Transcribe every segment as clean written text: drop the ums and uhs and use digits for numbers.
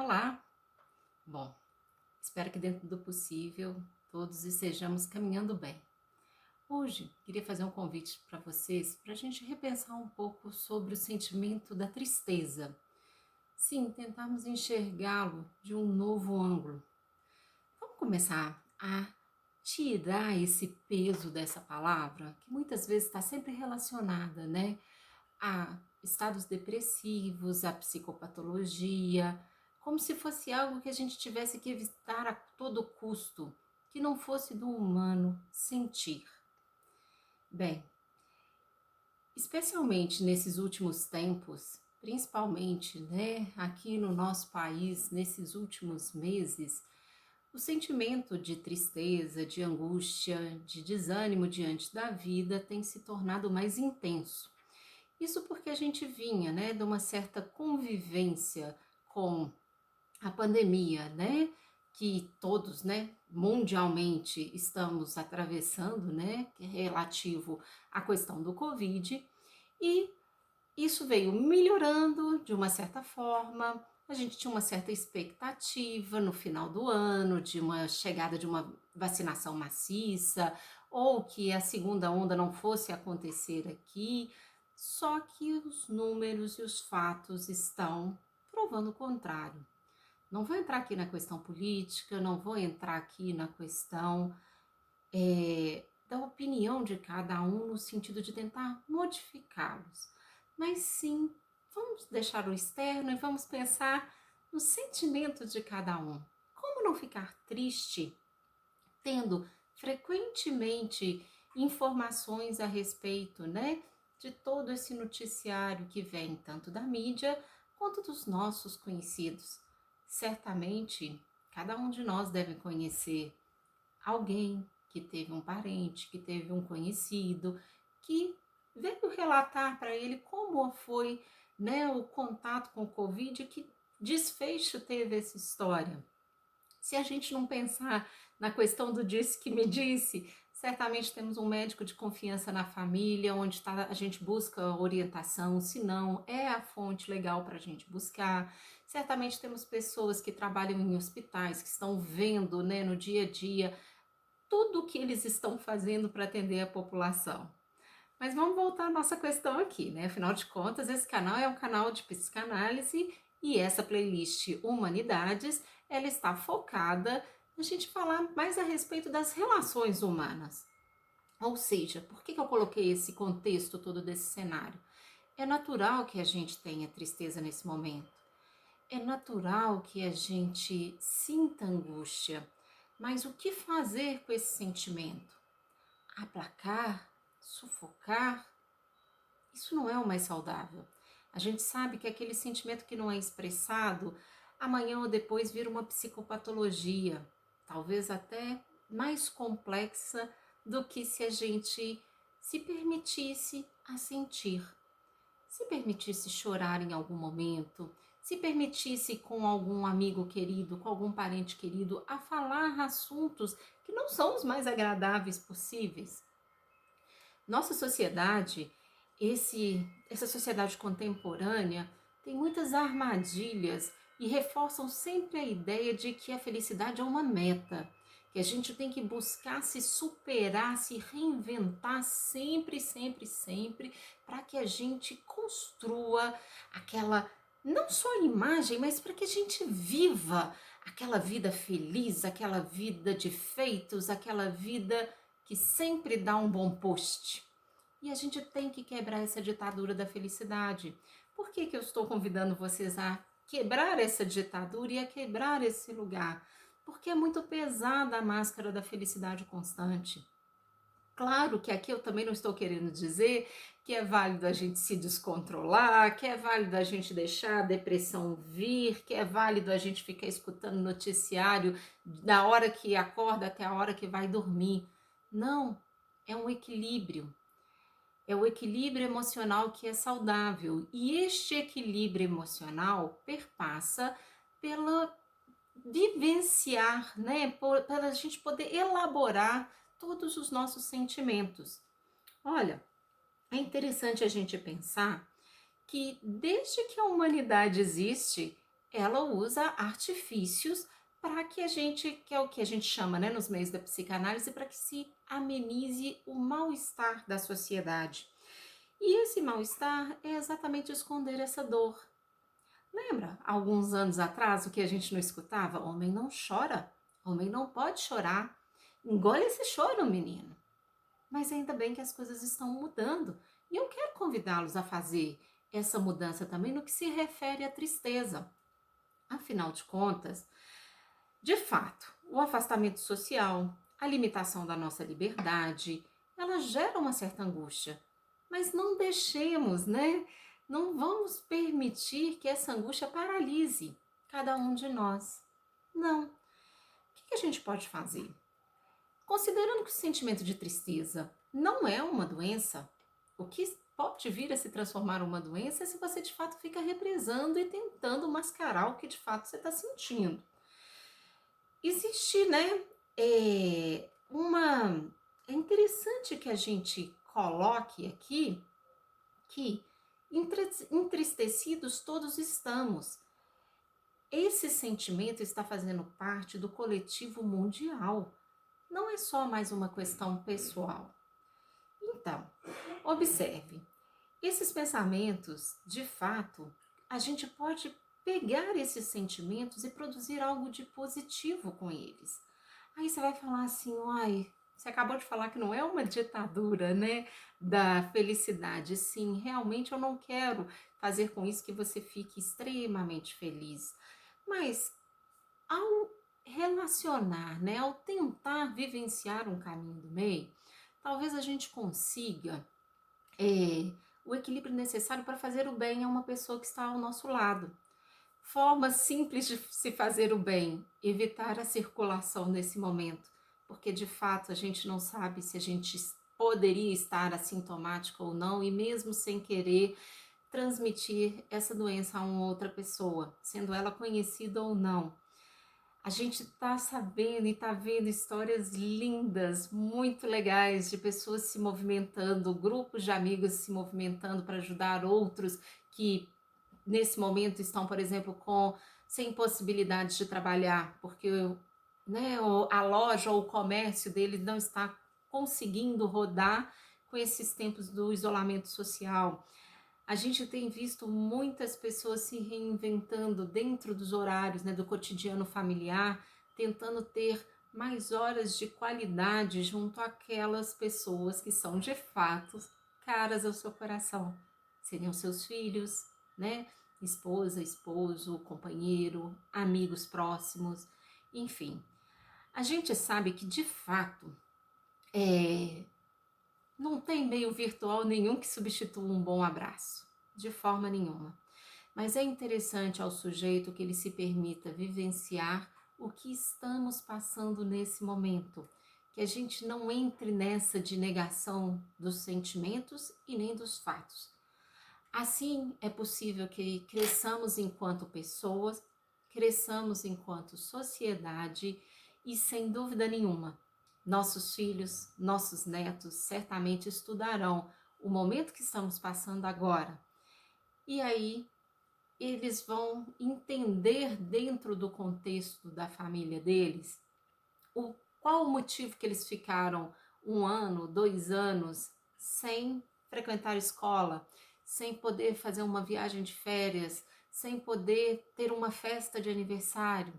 Olá! Bom, espero que dentro do possível todos estejamos caminhando bem. Hoje queria fazer um convite para vocês para a gente repensar um pouco sobre o sentimento da tristeza. Sim, tentarmos enxergá-lo de um novo ângulo. Vamos começar a tirar esse peso dessa palavra, que muitas vezes está sempre relacionada, né? A estados depressivos, a psicopatologia, como se fosse algo que a gente tivesse que evitar a todo custo, que não fosse do humano sentir. Bem, especialmente nesses últimos tempos, principalmente, né, aqui no nosso país, nesses últimos meses, o sentimento de tristeza, de angústia, de desânimo diante da vida tem se tornado mais intenso. Isso porque a gente vinha, né, de uma certa convivência com a pandemia, né, que todos, né, mundialmente estamos atravessando, né, que é relativo à questão do Covid, e isso veio melhorando de uma certa forma. A gente tinha uma certa expectativa no final do ano de uma chegada de uma vacinação maciça, ou que a segunda onda não fosse acontecer aqui. Só que os números e os fatos estão provando o contrário. Não vou entrar aqui na questão política, não vou entrar aqui na questão da opinião de cada um no sentido de tentar modificá-los, mas sim vamos deixar o externo e vamos pensar no sentimento de cada um. Como não ficar triste tendo frequentemente informações a respeito, né, de todo esse noticiário que vem tanto da mídia quanto dos nossos conhecidos? Certamente, cada um de nós deve conhecer alguém que teve um parente, que teve um conhecido, que veio relatar para ele como foi, né, o contato com o Covid, que desfecho teve essa história. Se a gente não pensar na questão do disse que me disse, certamente temos um médico de confiança na família, onde a gente busca orientação, se não, é a fonte legal para a gente buscar. Certamente temos pessoas que trabalham em hospitais, que estão vendo, né, no dia a dia tudo o que eles estão fazendo para atender a população. Mas vamos voltar à nossa questão aqui, né? Afinal de contas, esse canal é um canal de psicanálise e essa playlist Humanidades, ela está focada na gente falar mais a respeito das relações humanas. Ou seja, por que eu coloquei esse contexto todo desse cenário? É natural que a gente tenha tristeza nesse momento. É natural que a gente sinta angústia, mas o que fazer com esse sentimento? Aplacar? Sufocar? Isso não é o mais saudável. A gente sabe que aquele sentimento que não é expressado, amanhã ou depois vira uma psicopatologia, talvez até mais complexa do que se a gente se permitisse a sentir. Se permitisse chorar em algum momento, se permitisse com algum amigo querido, com algum parente querido, a falar assuntos que não são os mais agradáveis possíveis. Nossa sociedade, essa sociedade contemporânea, tem muitas armadilhas e reforçam sempre a ideia de que a felicidade é uma meta, que a gente tem que buscar se superar, se reinventar sempre, sempre, sempre, para que a gente construa aquela, não só imagem, mas para que a gente viva aquela vida feliz, aquela vida de feitos, aquela vida que sempre dá um bom post. E a gente tem que quebrar essa ditadura da felicidade. Por que eu estou convidando vocês a quebrar essa ditadura e a quebrar esse lugar? Porque é muito pesada a máscara da felicidade constante. Claro que aqui eu também não estou querendo dizer que é válido a gente se descontrolar, que é válido a gente deixar a depressão vir, que é válido a gente ficar escutando noticiário da hora que acorda até a hora que vai dormir. Não, é um equilíbrio. É o equilíbrio emocional que é saudável. E este equilíbrio emocional perpassa pela vivenciar, né? Para a gente poder elaborar todos os nossos sentimentos. Olha, é interessante a gente pensar que desde que a humanidade existe, ela usa artifícios para que a gente, que é o que a gente chama, né, nos meios da psicanálise, para que se amenize o mal-estar da sociedade. E esse mal-estar é exatamente esconder essa dor. Lembra, alguns anos atrás, o que a gente não escutava? Homem não chora, homem não pode chorar. Engole esse choro, menino. Mas ainda bem que as coisas estão mudando. E eu quero convidá-los a fazer essa mudança também no que se refere à tristeza. Afinal de contas, de fato, o afastamento social, a limitação da nossa liberdade, ela gera uma certa angústia. Mas não deixemos, né? Não vamos permitir que essa angústia paralise cada um de nós. Não. O que a gente pode fazer? Considerando que o sentimento de tristeza não é uma doença, o que pode vir a se transformar uma doença é se você de fato fica represando e tentando mascarar o que de fato você está sentindo. Existe, né, uma... É interessante que a gente coloque aqui que entristecidos todos estamos. Esse sentimento está fazendo parte do coletivo mundial. Não é só mais uma questão pessoal. Então, observe, esses pensamentos, de fato, a gente pode pegar esses sentimentos e produzir algo de positivo com eles. Aí você vai falar assim, uai, você acabou de falar que não é uma ditadura, né, da felicidade. Sim, realmente eu não quero fazer com isso que você fique extremamente feliz. Mas ao relacionar, né, ao tentar vivenciar um caminho do meio, talvez a gente consiga o equilíbrio necessário para fazer o bem a uma pessoa que está ao nosso lado. Forma simples de se fazer o bem, evitar a circulação nesse momento, porque de fato a gente não sabe se a gente poderia estar assintomático ou não, e mesmo sem querer transmitir essa doença a uma outra pessoa, sendo ela conhecida ou não. A gente está sabendo e está vendo histórias lindas, muito legais, de pessoas se movimentando, grupos de amigos se movimentando para ajudar outros que nesse momento estão, por exemplo, sem possibilidade de trabalhar, porque, né, a loja ou o comércio deles não está conseguindo rodar com esses tempos do isolamento social. A gente tem visto muitas pessoas se reinventando dentro dos horários, né, do cotidiano familiar, tentando ter mais horas de qualidade junto àquelas pessoas que são de fato caras ao seu coração. Seriam seus filhos, né? Esposa, esposo, companheiro, amigos próximos, enfim. A gente sabe que de fato não tem meio virtual nenhum que substitua um bom abraço, de forma nenhuma. Mas é interessante ao sujeito que ele se permita vivenciar o que estamos passando nesse momento, que a gente não entre nessa de negação dos sentimentos e nem dos fatos. Assim é possível que cresçamos enquanto pessoas, cresçamos enquanto sociedade e, sem dúvida nenhuma, nossos filhos, nossos netos certamente estudarão o momento que estamos passando agora. E aí eles vão entender dentro do contexto da família deles qual o motivo que eles ficaram 1 ano, 2 anos sem frequentar escola, sem poder fazer uma viagem de férias, sem poder ter uma festa de aniversário.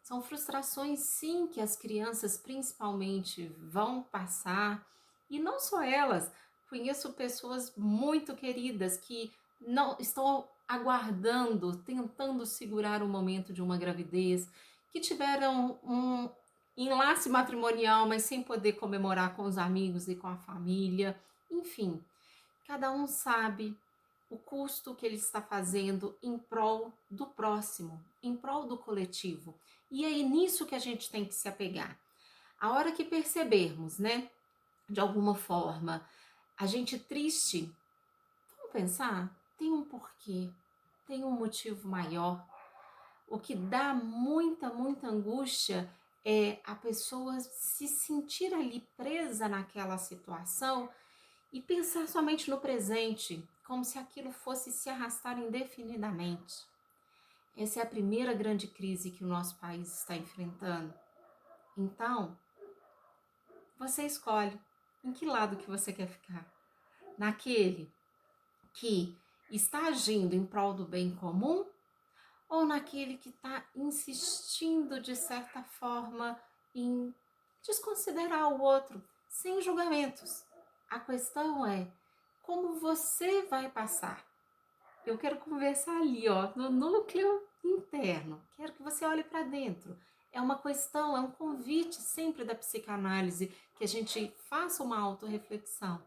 São frustrações, sim, que as crianças principalmente vão passar, e não só elas. Conheço pessoas muito queridas que não estão aguardando, tentando segurar o momento de uma gravidez, que tiveram um enlace matrimonial, mas sem poder comemorar com os amigos e com a família. Enfim, cada um sabe o custo que ele está fazendo em prol do próximo, em prol do coletivo. E é nisso que a gente tem que se apegar. A hora que percebermos, né, de alguma forma, a gente triste, vamos pensar, tem um porquê, tem um motivo maior. O que dá muita, muita angústia é a pessoa se sentir ali presa naquela situação e pensar somente no presente, como se aquilo fosse se arrastar indefinidamente. Essa é a primeira grande crise que o nosso país está enfrentando. Então, você escolhe em que lado que você quer ficar. Naquele que está agindo em prol do bem comum ou naquele que está insistindo, de certa forma, em desconsiderar o outro, sem julgamentos. A questão é como você vai passar. Eu quero conversar ali, ó, no núcleo interno. Quero que você olhe para dentro. É uma questão, é um convite sempre da psicanálise que a gente faça uma autorreflexão.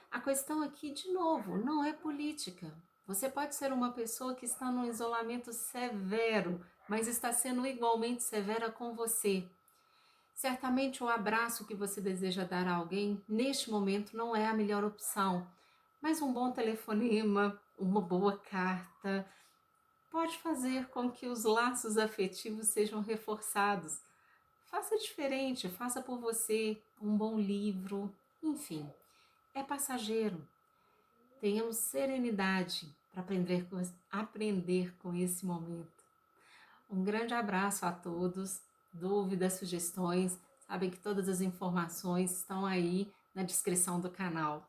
A questão aqui, de novo, não é política. Você pode ser uma pessoa que está num isolamento severo, mas está sendo igualmente severa com você. Certamente o abraço que você deseja dar a alguém, neste momento, não é a melhor opção. Mas um bom telefonema, uma boa carta, pode fazer com que os laços afetivos sejam reforçados. Faça diferente, faça por você um bom livro, enfim, é passageiro. Tenhamos serenidade para aprender com esse momento. Um grande abraço a todos. Dúvidas, sugestões, sabem que todas as informações estão aí na descrição do canal.